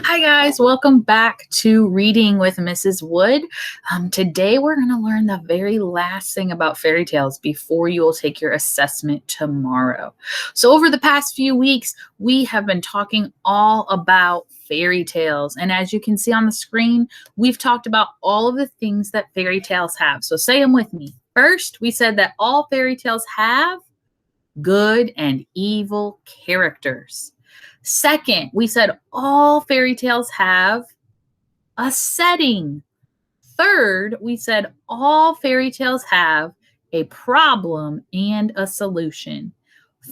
Hi, guys. Welcome back to Reading with Mrs. Wood. Today, we're going to learn the very last thing about fairy tales before you will take your assessment tomorrow. So, over the past few weeks, we have been talking all about fairy tales. And as you can see on the screen, we've talked about all of the things that fairy tales have. So, say them with me. First, we said that all fairy tales have good and evil characters. Second, we said all fairy tales have a setting. Third, we said all fairy tales have a problem and a solution.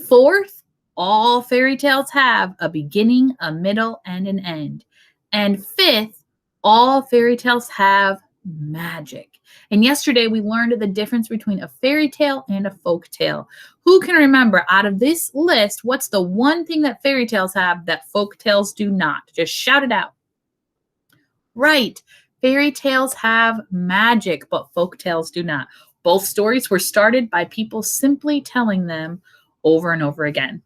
Fourth, all fairy tales have a beginning, a middle, and an end. And fifth, all fairy tales have magic. And yesterday we learned the difference between a fairy tale and a folk tale. Who can remember out of this list, what's the one thing that fairy tales have that folk tales do not? Just shout it out. Right. Fairy tales have magic, but folk tales do not. Both stories were started by people simply telling them over and over again.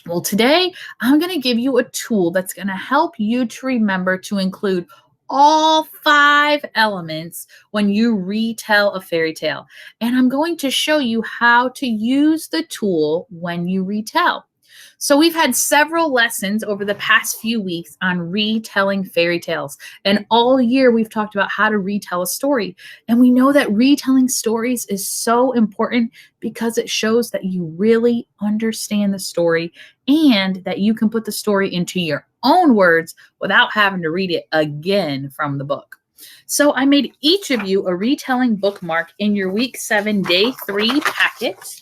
Well, today I'm going to give you a tool that's going to help you to remember to include all 5 elements when you retell a fairy tale. And I'm going to show you how to use the tool when you retell. So we've had several lessons over the past few weeks on retelling fairy tales. And all year we've talked about how to retell a story. And we know that retelling stories is so important because it shows that you really understand the story and that you can put the story into your own words without having to read it again from the book. So I made each of you a retelling bookmark in your week 7 day 3 packet.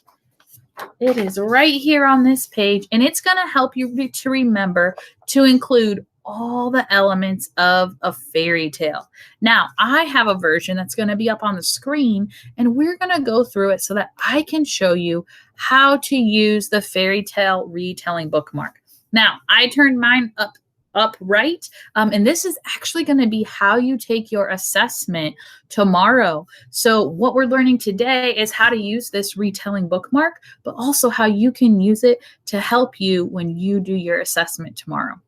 It is right here on this page, and it's going to help you to remember to include all the elements of a fairy tale. Now, I have a version that's going to be up on the screen, and we're going to go through it so that I can show you how to use the fairy tale retelling bookmark. Now, I turned mine upright, and this is actually going to be how you take your assessment tomorrow. So what we're learning today is how to use this retelling bookmark, but also how you can use it to help you when you do your assessment tomorrow.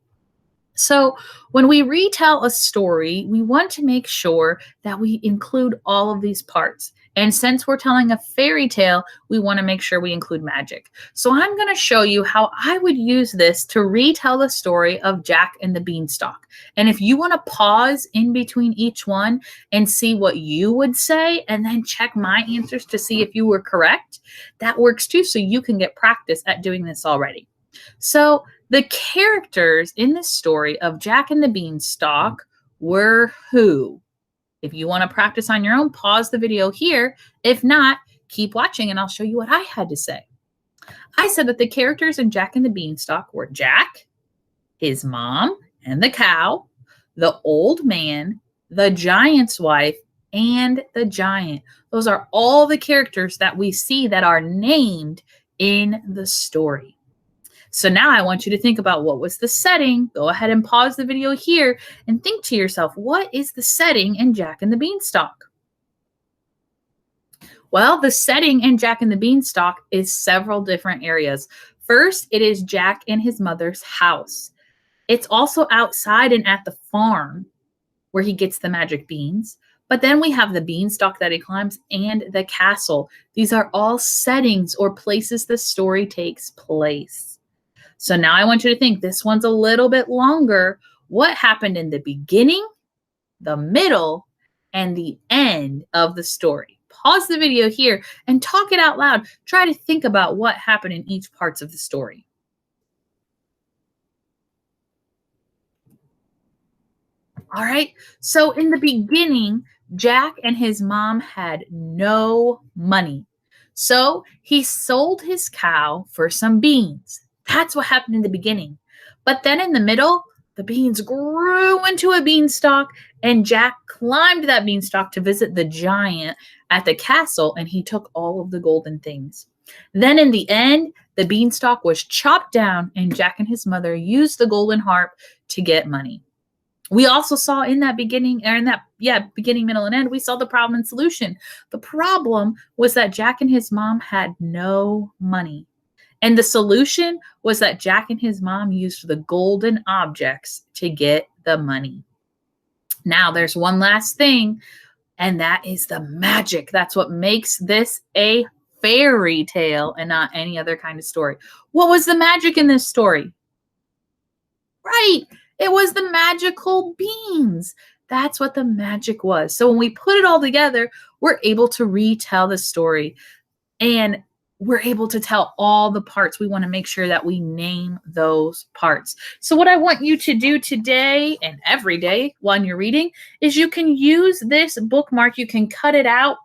So when we retell a story, we want to make sure that we include all of these parts. And since we're telling a fairy tale, we want to make sure we include magic. So I'm going to show you how I would use this to retell the story of Jack and the Beanstalk. And if you want to pause in between each one and see what you would say, and then check my answers to see if you were correct, that works too, so you can get practice at doing this already. So the characters in this story of Jack and the Beanstalk were who? If you want to practice on your own, pause the video here. If not, keep watching and I'll show you what I had to say. I said that the characters in Jack and the Beanstalk were Jack, his mom and the cow, the old man, the giant's wife, and the giant. Those are all the characters that we see that are named in the story. So now I want you to think about what was the setting. Go ahead and pause the video here and think to yourself, what is the setting in Jack and the Beanstalk? Well, the setting in Jack and the Beanstalk is several different areas. First, it is Jack and his mother's house. It's also outside and at the farm where he gets the magic beans. But then we have the beanstalk that he climbs and the castle. These are all settings or places the story takes place. So now I want you to think, this one's a little bit longer. What happened in the beginning, the middle, and the end of the story? Pause the video here and talk it out loud. Try to think about what happened in each parts of the story. All right, so in the beginning, Jack and his mom had no money. So he sold his cow for some beans. That's what happened in the beginning. But then in the middle, the beans grew into a beanstalk, and Jack climbed that beanstalk to visit the giant at the castle, and he took all of the golden things. Then in the end, the beanstalk was chopped down, and Jack and his mother used the golden harp to get money. We also saw in that beginning, beginning, middle, and end, we saw the problem and solution. The problem was that Jack and his mom had no money. And the solution was that Jack and his mom used the golden objects to get the money. Now, there's one last thing, and that is the magic. That's what makes this a fairy tale and not any other kind of story. What was the magic in this story? Right. It was the magical beans. That's what the magic was. So when we put it all together, we're able to retell the story and we're able to tell all the parts. We want to make sure that we name those parts. So what I want you to do today and every day when you're reading is you can use this bookmark. You can cut it out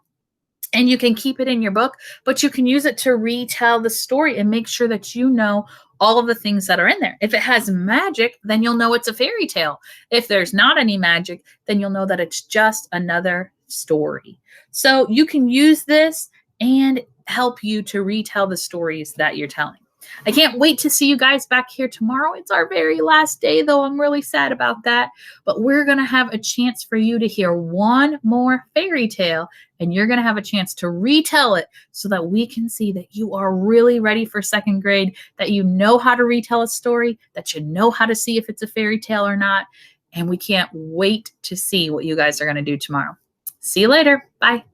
and you can keep it in your book, but you can use it to retell the story and make sure that you know all of the things that are in there. If it has magic, then you'll know it's a fairy tale. If there's not any magic, then you'll know that it's just another story. So you can use this and help you to retell the stories that you're telling. I can't wait to see you guys back here tomorrow. It's our very last day, though. I'm really sad about that. But we're going to have a chance for you to hear one more fairy tale, and you're going to have a chance to retell it so that we can see that you are really ready for second grade, that you know how to retell a story, that you know how to see if it's a fairy tale or not. And we can't wait to see what you guys are going to do tomorrow. See you later. Bye.